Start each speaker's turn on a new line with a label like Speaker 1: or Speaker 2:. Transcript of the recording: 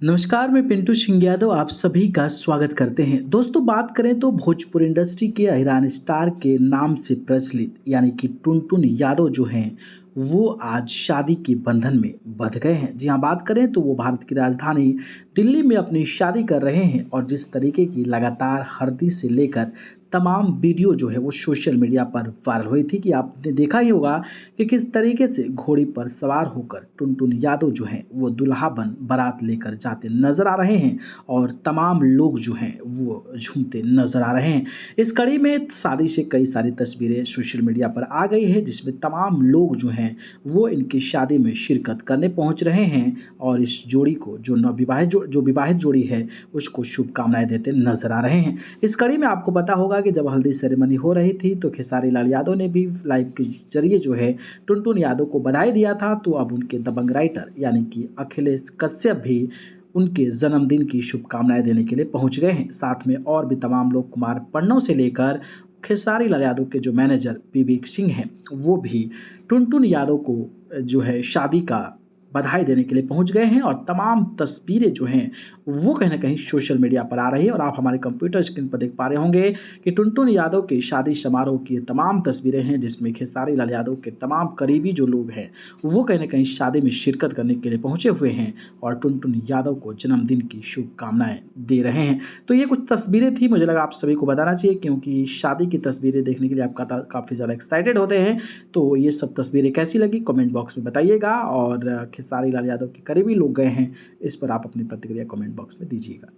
Speaker 1: नमस्कार, मैं पिंटू सिंह यादव आप सभी का स्वागत करते हैं। दोस्तों, बात करें तो भोजपुरी इंडस्ट्री के अहिरान स्टार के नाम से प्रचलित यानी कि टुनटुन यादव जो हैं, वो आज शादी के बंधन में बंध गए हैं। जी हाँ, बात करें तो वो भारत की राजधानी दिल्ली में अपनी शादी कर रहे हैं और जिस तरीके की लगातार हल्दी से लेकर तमाम वीडियो जो है वो सोशल मीडिया पर वायरल हुई थी कि आपने देखा ही होगा कि किस तरीके से घोड़ी पर सवार होकर टुनटुन यादव जो हैं वो दुल्हा बन बारात लेकर जाते नजर आ रहे हैं और तमाम लोग जो हैं वो झूमते नजर आ रहे हैं। इस कड़ी में शादी से कई सारी तस्वीरें सोशल मीडिया पर आ गई है जिसमें तमाम लोग जो हैं वो इनकी शादी में शिरकत करने पहुंच रहे हैं और इस जोड़ी को जो विवाहित जोड़ी है उसको शुभकामनाएं देते नजर आ रहे हैं। इस कड़ी में आपको पता होगा कि जब हल्दी सेरेमनी हो रही थी तो खेसारी लाल यादव ने भी लाइव के जरिए जो है टुनटुन यादव को बधाई दिया था। तो अब उनके दबंग राइटर यानी कि अखिलेश कश्यप भी उनके जन्मदिन की शुभकामनाएं देने के लिए पहुंच गए हैं। साथ में और भी तमाम लोग, कुमार पन्नों से लेकर खेसारी लाल यादव के जो मैनेजर विवेक सिंह हैं वो भी टुनटुन यादव को जो है शादी का बधाई देने के लिए पहुंच गए हैं और तमाम तस्वीरें जो हैं वो कहीं ना कहीं सोशल मीडिया पर आ रही है और आप हमारे कंप्यूटर स्क्रीन पर देख पा रहे होंगे कि टुनटुन यादव के शादी समारोह की ये तमाम तस्वीरें हैं जिसमें खेसारी लाल यादव के तमाम करीबी जो लोग हैं वो कहीं ना कहीं शादी में शिरकत करने के लिए पहुंचे हुए हैं और टुनटुन यादव को जन्मदिन की शुभकामनाएं दे रहे हैं। तो ये कुछ तस्वीरें थी, मुझे लगा आप सभी को बताना चाहिए क्योंकि शादी की तस्वीरें देखने के लिए आप काफ़ी ज़्यादा एक्साइटेड होते हैं। तो ये सब तस्वीरें कैसी लगी कमेंट बॉक्स में बताइएगा और खेसारी लाल यादव के करीबी लोग गए हैं, इस पर आप अपनी प्रतिक्रिया कमेंट बॉक्स में दीजिएगा।